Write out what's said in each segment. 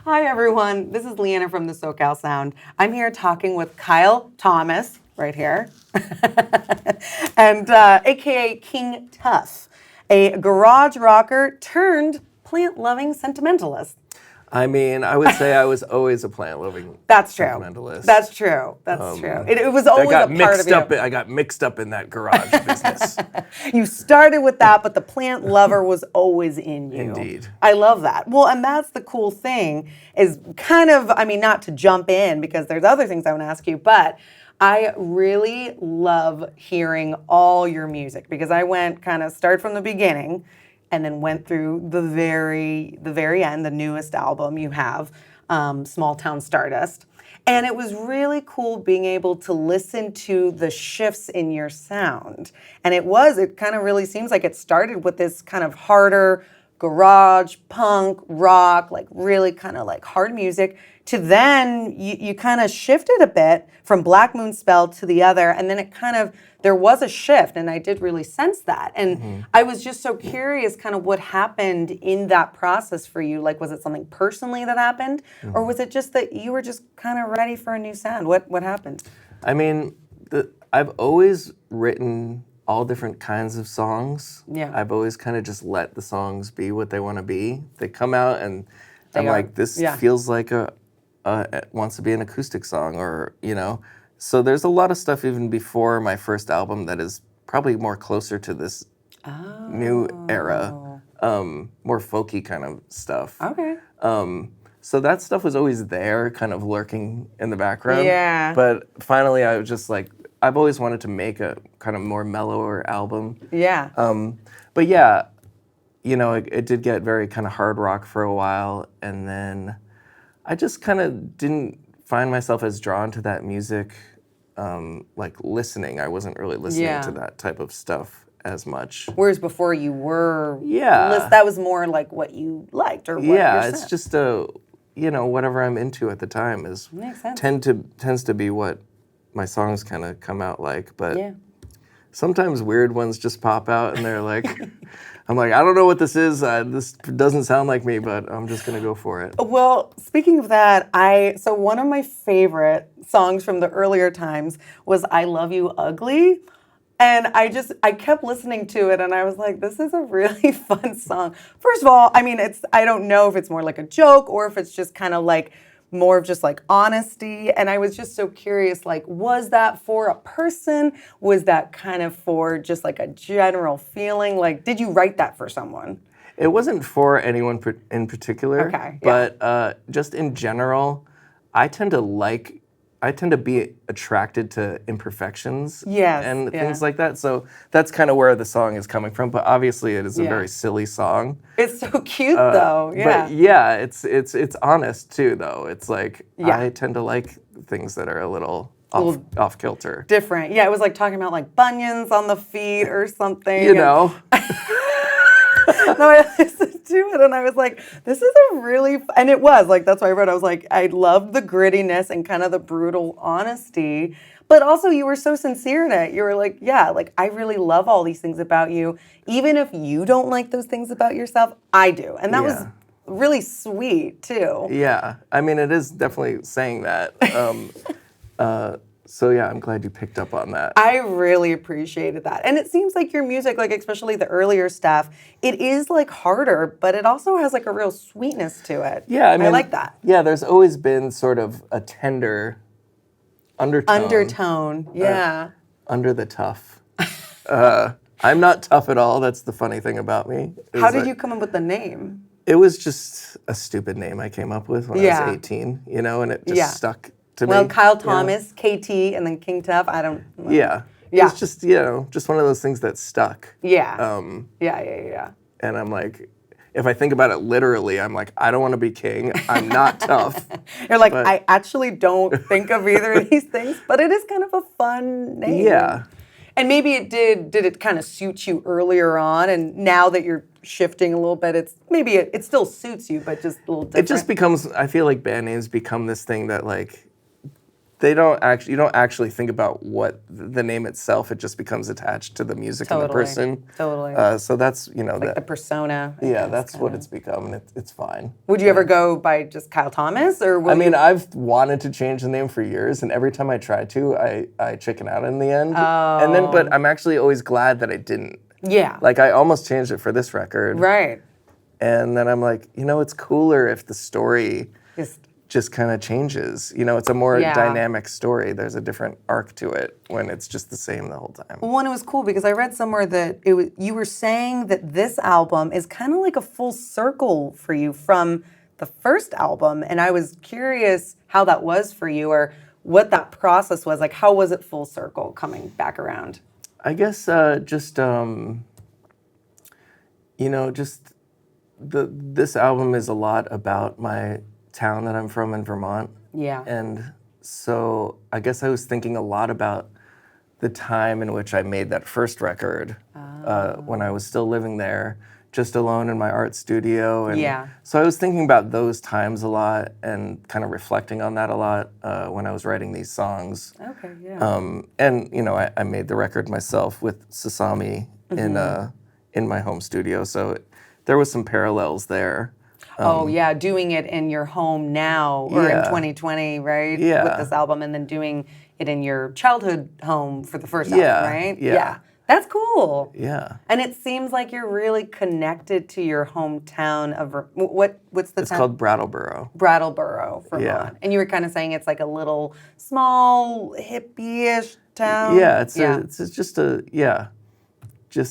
Hi, everyone. This is Liana from the SoCal Sound. I'm here talking with Kyle Thomas, right here, and AKA King Tuff, a garage rocker turned plant-loving sentimentalist. I mean, I would say I was always a plant-loving sentimentalist. That's true. That's true. It was always a part of you. I got mixed up in that garage business. You started with that, but the plant lover was always in you. Indeed. I love that. Well, and that's the cool thing is kind of, I mean, not to jump in because there's other things I want to ask you, but I really love hearing all your music because I went kind of start from the beginning and then went through the very end, the newest album you have, Small Town Stardust. And it was really cool being able to listen to the shifts in your sound. And it kind of really seems like it started with this kind of harder garage, punk, rock, like really kind of like hard music, to then you kind of shifted a bit from Black Moon Spell to the other, and then there was a shift, and I did really sense that. And I was just so curious kind of what happened in that process for you. Like, was it something personally that happened, or was it just that you were just kind of ready for a new sound? What happened? I mean, I've always written all different kinds of songs. Yeah. I've always kind of just let the songs be what they want to be. They come out and I'm like, this feels like it wants to be an acoustic song, or, you know. So there's a lot of stuff even before my first album that is probably more closer to this new era, more folky kind of stuff. Okay. So that stuff was always there, kind of lurking in the background. Yeah. But finally I was just like, I've always wanted to make a kind of more mellower album. Yeah. But yeah, you know, it did get very kind of hard rock for a while, and then I just kind of didn't find myself as drawn to that music, like listening. I wasn't really listening to that type of stuff as much. Whereas before you were, yeah, that was more like what you liked or what yeah, it's just you know, whatever I'm into at the time is makes sense. tends to be what my songs kind of come out like. But sometimes weird ones just pop out and they're like, I'm like, I don't know what this is. This doesn't sound like me, but I'm just going to go for it. Well, speaking of that, so one of my favorite songs from the earlier times was I Love You Ugly. And I kept listening to it and I was like, this is a really fun song. First of all, I mean, I don't know if it's more like a joke or if it's just kind of like more of just like honesty. And I was just so curious, like, was that for a person? Was that kind of for just like a general feeling? Like, did you write that for someone? It wasn't for anyone in particular. Okay. But just in general, I tend to be attracted to imperfections and things like that. So that's kind of where the song is coming from. But obviously it is a very silly song. It's so cute though, yeah. But yeah, it's honest too though. It's like, I tend to like things that are a little off kilter. Different. Yeah, it was like talking about like bunions on the feet or something. You know. No, I listened to it and I was like, this is a really, and it was like, that's why I wrote, I was like, I loved the grittiness and kind of the brutal honesty, but also you were so sincere in it. You were like, yeah, like I really love all these things about you. Even if you don't like those things about yourself, I do. And that was really sweet too. Yeah, I mean, it is definitely saying that. So yeah, I'm glad you picked up on that. I really appreciated that. And it seems like your music, like especially the earlier stuff, it is like harder, but it also has like a real sweetness to it. Yeah, I mean, I like that. Yeah, there's always been sort of a tender undertone, yeah. Under the tough. I'm not tough at all. That's the funny thing about me. How did you come up with the name? It was just a stupid name I came up with when I was 18, you know, and it just stuck to me. Well, Kyle Thomas, KT, and then King Tuff, I don't know. Yeah. It's just, you know, just one of those things that stuck. Yeah. Yeah. And I'm like, if I think about it literally, I'm like, I don't want to be king. I'm not tough. You're like, I actually don't think of either of these things, but it is kind of a fun name. Yeah. And maybe it did it kind of suit you earlier on, and now that you're shifting a little bit, it still suits you, but just a little different. It just becomes, I feel like band names become this thing that like, you don't actually think about what the name itself. It just becomes attached to the music and the person. Totally. So that's like the persona. That's what it's become, and it's fine. Would you ever go by just Kyle Thomas, or I mean, I've wanted to change the name for years, and every time I try to, I chicken out in the end. But I'm actually always glad that I didn't. Yeah. Like I almost changed it for this record. Right. And then I'm like, it's cooler if the story just kind of changes. It's a more dynamic story. There's a different arc to it when it's just the same the whole time. Well, and it was cool because I read somewhere that you were saying that this album is kind of like a full circle for you from the first album, and I was curious how that was for you, or what that process was like. How was it full circle coming back around? I guess just this album is a lot about my town that I'm from in Vermont. Yeah. And so I guess I was thinking a lot about the time in which I made that first record when I was still living there, just alone in my art studio. And so I was thinking about those times a lot and kind of reflecting on that a lot when I was writing these songs. Okay, yeah. And I made the record myself with Sasami in my home studio, so there was some parallels there. Doing it in your home now, or in 2020, right? Yeah. With this album, and then doing it in your childhood home for the first album, right? Yeah. That's cool. Yeah. And it seems like you're really connected to your hometown of what's the town? It's called Brattleboro. Brattleboro, Vermont. Yeah. And you were kind of saying it's like a little small hippie-ish town. Yeah, it's just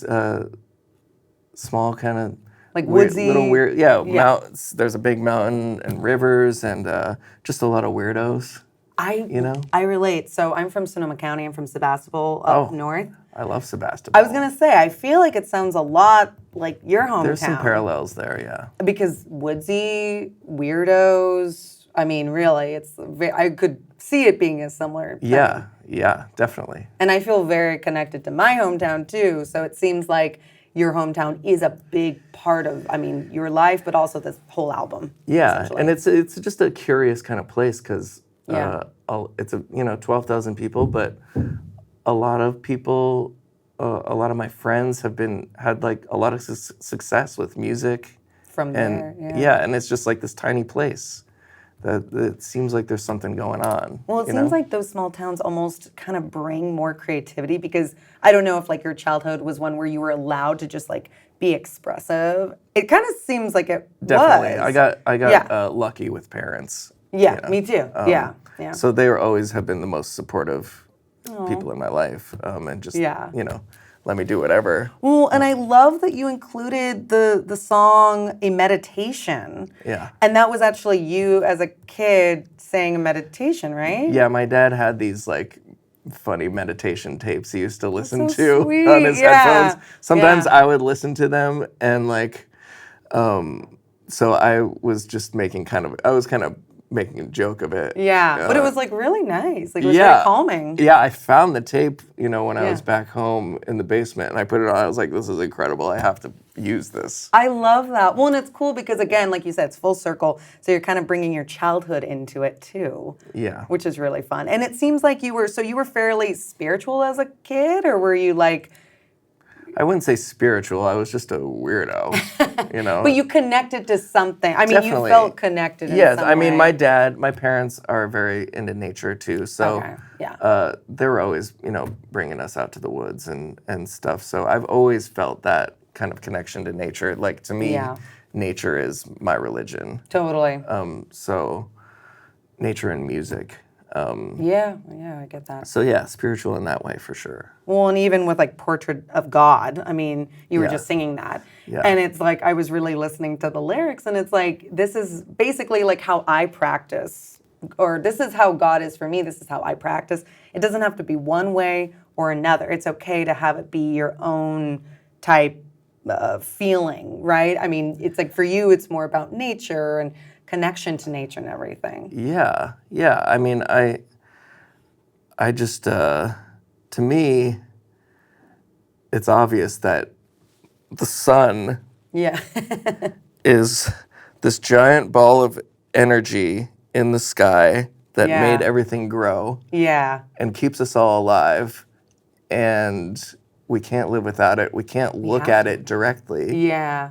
a small kind of like woodsy, little weird. Yeah, mountains. There's a big mountain and rivers and just a lot of weirdos. I relate. So I'm from Sonoma County. I'm from Sebastopol, up north. I love Sebastopol. I was gonna say, I feel like it sounds a lot like your hometown. There's some parallels there, yeah. Because woodsy, weirdos. I mean, really, I could see it being a similar thing. Yeah, definitely. And I feel very connected to my hometown too. So it seems like your hometown is a big part of, your life, but also this whole album. Yeah, and it's just a curious kind of place because it's 12,000 people, but a lot of people, a lot of my friends had like a lot of success with music. From there, and it's just like this tiny place that it seems like there's something going on. Well, it seems like those small towns almost kind of bring more creativity, because I don't know if like your childhood was one where you were allowed to just like be expressive. It kind of seems like it Definitely. was. I got lucky with parents. Yeah, me too. Yeah. So they always have been the most supportive people in my life, and just let me do whatever. Well, and I love that you included the song A Meditation. Yeah. And that was actually you as a kid saying a meditation, right? Yeah, my dad had these like funny meditation tapes he used to listen so to sweet. on his headphones. Sometimes I would listen to them and like so I was just making kind of making a joke of it. Yeah, but it was like really nice. Like it was very calming. Yeah, I found the tape, when I was back home in the basement, and I put it on. I was like, this is incredible. I have to use this. I love that. Well, and it's cool because, again, like you said, it's full circle. So you're kind of bringing your childhood into it too. Yeah. Which is really fun. And it seems like you were fairly spiritual as a kid, or were you like... I wouldn't say spiritual. I was just a weirdo, But you connected to something. Definitely. You felt connected in some way. My parents are very into nature too. So they were always, bringing us out to the woods and stuff. So I've always felt that kind of connection to nature. Like to me, nature is my religion. Totally. So nature and music. I get that. So yeah, spiritual in that way for sure. Well, and even with like Portrait of God, you were just singing that. Yeah. And it's like, I was really listening to the lyrics, and it's like, this is basically like how I practice, or this is how God is for me, this is how I practice. It doesn't have to be one way or another. It's okay to have it be your own type of feeling, right? It's like for you, it's more about nature and connection to nature and everything. Yeah. I just, to me, it's obvious that the sun is this giant ball of energy in the sky that made everything grow. Yeah. And keeps us all alive. And we can't live without it. We can't look at it directly. Yeah.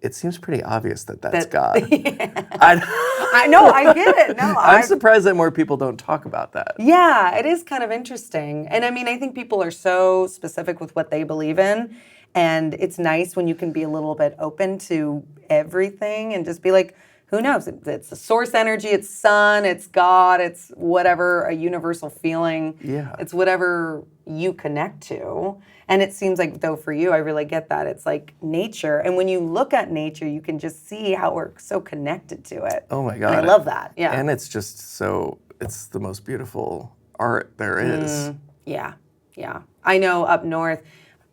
It seems pretty obvious that that's God. I know, I get it. No, I'm surprised that more people don't talk about that. Yeah, it is kind of interesting. And I mean, I think people are so specific with what they believe in. And it's nice when you can be a little bit open to everything and just be like, who knows? It's the source energy, it's sun, it's God, it's whatever, a universal feeling. Yeah. It's whatever you connect to. And it seems like, though, for you, I really get that. It's like nature. And when you look at nature, you can just see how we're so connected to it. Oh, my God. And I love that. Yeah. And it's just so, it's the most beautiful art there is. Yeah. Yeah. I know up north,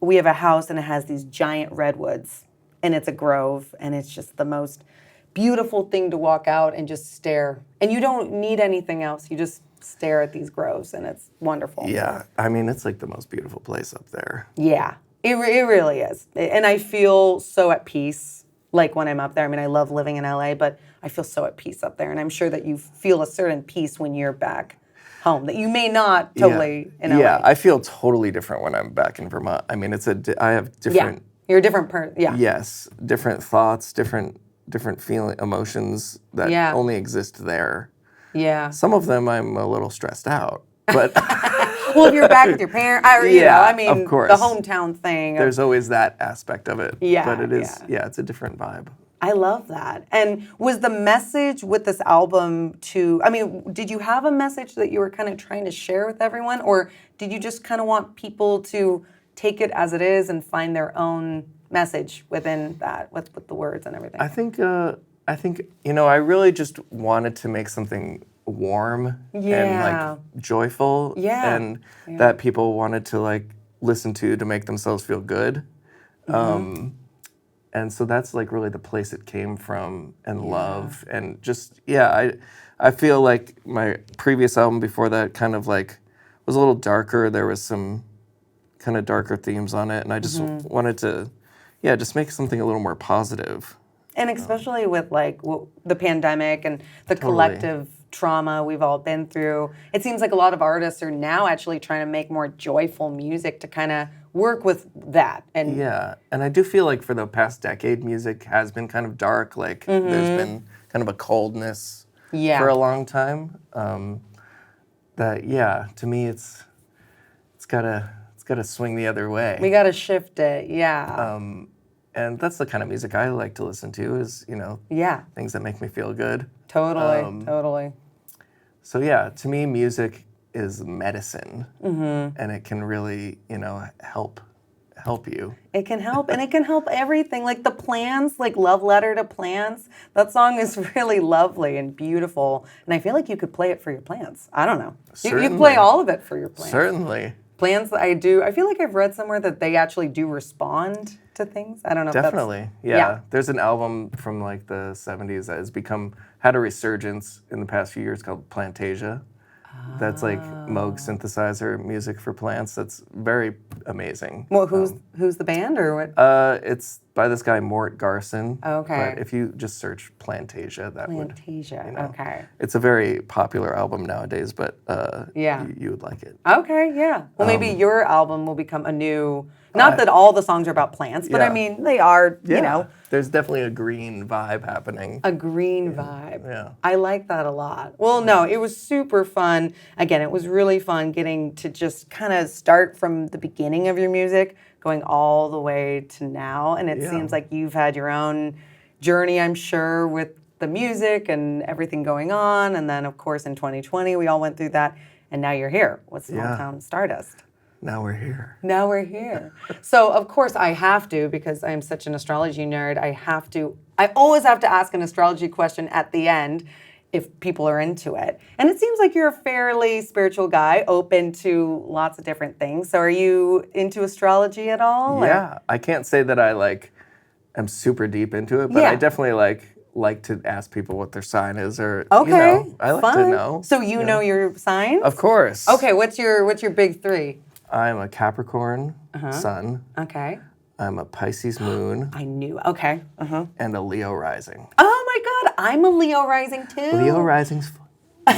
we have a house and it has these giant redwoods. And it's a grove. And it's just the most beautiful thing to walk out and just stare. And you don't need anything else. You just stare at these groves and it's wonderful. Yeah. I mean, it's like the most beautiful place up there. Yeah. It really is. And I feel so at peace, like when I'm up there. I mean, I love living in LA, but I feel so at peace up there. And I'm sure that you feel a certain peace when you're back home that you may not totally in LA. Yeah, I feel totally different when I'm back in Vermont. I mean, I have different... Yeah, you're a different person. Yeah. Yes, different thoughts, different feeling, emotions that only exist there. Yeah. Some of them I'm a little stressed out, but... Well, if you're back with your parents, you know, I mean, of course. The hometown thing. There's always that aspect of it. Yeah. But it is, it's a different vibe. I love that. And was the message with this album did you have a message that you were kind of trying to share with everyone? Or did you just kind of want people to take it as it is and find their own message within that, with the words and everything? I think, I really just wanted to make something warm and like joyful and that people wanted to like listen to make themselves feel good. And so that's like really the place it came from, and love, and just I feel like my previous album before that kind of like was a little darker. There was some kind of darker themes on it, and I just wanted to just make something a little more positive. And especially with like the pandemic and the collective trauma we've all been through, it seems like a lot of artists are now actually trying to make more joyful music to kind of work with that. And and I do feel like for the past decade, music has been kind of dark. Like there's been kind of a coldness for a long time. That to me, it's gotta swing the other way. We gotta shift it. And that's the kind of music I like to listen to is, things that make me feel good. Totally. So to me, music is medicine, and it can really, help you. It can help, and it can help everything. Like the plants, like Love Letter to Plants. That song is really lovely and beautiful, and I feel like you could play it for your plants. I don't know. You play all of it for your plants. Certainly. Plants, I feel like I've read somewhere that they actually do respond to things. I don't know. Definitely, yeah. There's an album from like the 70s that has had a resurgence in the past few years called Plantasia. That's like Moog synthesizer music for plants. That's very amazing. Well, who's the band or what? It's by this guy Mort Garson. Okay. But if you just search Plantasia, okay. It's a very popular album nowadays, but you would like it. Okay, yeah. Well, maybe your album will become a new. Not that all the songs are about plants, but I mean they are. You know. There's definitely a green vibe happening. A green vibe. Yeah. I like that a lot. Well, no, it was super fun. Again, it was really fun getting to just kind of start from the beginning of your music, going all the way to now. And it seems like you've had your own journey, I'm sure, with the music and everything going on. And then, of course, in 2020, we all went through that. And now you're here with Small Town Stardust. Now we're here. So, of course, I have to, because I'm such an astrology nerd, I always have to ask an astrology question at the end if people are into it. And it seems like you're a fairly spiritual guy, open to lots of different things. So are you into astrology at all? Yeah, I can't say that I am super deep into it, but I definitely like to ask people what their sign is, or I like to know. So you know your sign? Of course. Okay, what's your big three? I'm a Capricorn sun. Okay. I'm a Pisces moon. I knew. Okay. And a Leo rising. Oh my God, I'm a Leo rising too. Leo rising's fun.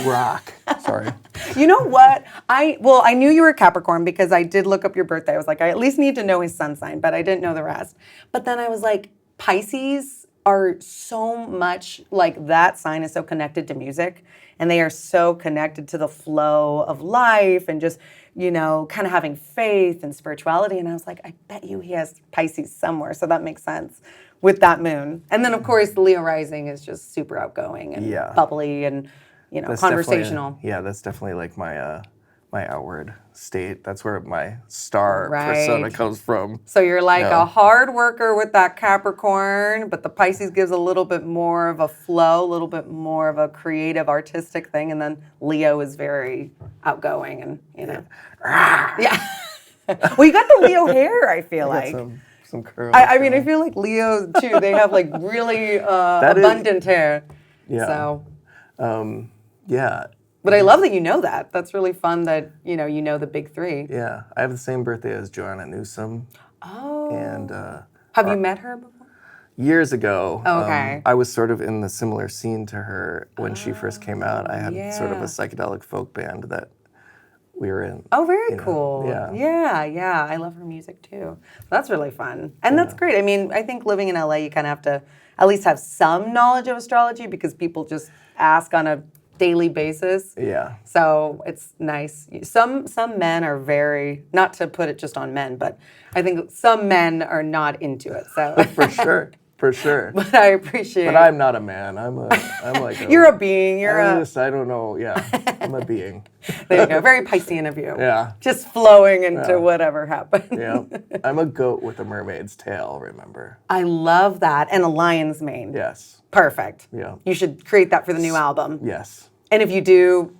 rock. Sorry. You know what? I knew you were a Capricorn because I did look up your birthday. I was like, I at least need to know his sun sign, but I didn't know the rest. But then I was like, Pisces are so much like that sign is so connected to music, and they are so connected to the flow of life and just, kind of having faith and spirituality. And I was like, I bet you he has Pisces somewhere. So that makes sense with that moon. And then of course the Leo rising is just super outgoing and bubbly and that's conversational. That's definitely like my my outward state. That's where my star persona comes from. So you're like a hard worker with that Capricorn, but the Pisces gives a little bit more of a flow, a little bit more of a creative, artistic thing, and then Leo is very outgoing and yeah. Well, you got the Leo hair. I feel like some curls. I mean, I feel like Leos too. They have like really abundant hair. Yeah. So. Yeah. But I love that you know that. That's really fun that, you know the big three. Yeah. I have the same birthday as Joanna Newsom. Oh. And have you met her before? Years ago. Okay. I was sort of in the similar scene to her when she first came out. I had sort of a psychedelic folk band that we were in. Oh, very cool. Yeah. Yeah. I love her music too. That's really fun. And that's great. I mean, I think living in LA, you kind of have to at least have some knowledge of astrology because people just ask on a daily basis. Yeah. So it's nice. Some men are very, not to put it just on men, but I think some men are not into it. So For sure. But I appreciate. But I'm not a man. I'm like you're a being. I don't know. Yeah. I'm a being. There you go. Very Piscean of you. Yeah. Just flowing into whatever happened. Yeah. I'm a goat with a mermaid's tail, remember? I love that. And a lion's mane. Yes. Perfect. Yeah. You should create that for the new album. Yes. And if you do,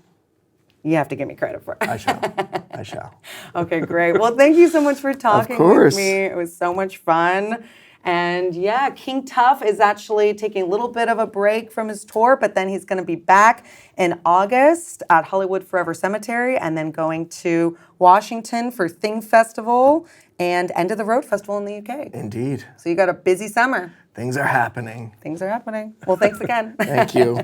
you have to give me credit for it. I shall. Okay, great. Well, thank you so much for talking with me. It was so much fun. And yeah, King Tuff is actually taking a little bit of a break from his tour, but then he's going to be back in August at Hollywood Forever Cemetery and then going to Washington for Thing Festival and End of the Road Festival in the UK. Indeed. So you got a busy summer. Things are happening. Well, thanks again. Thank you.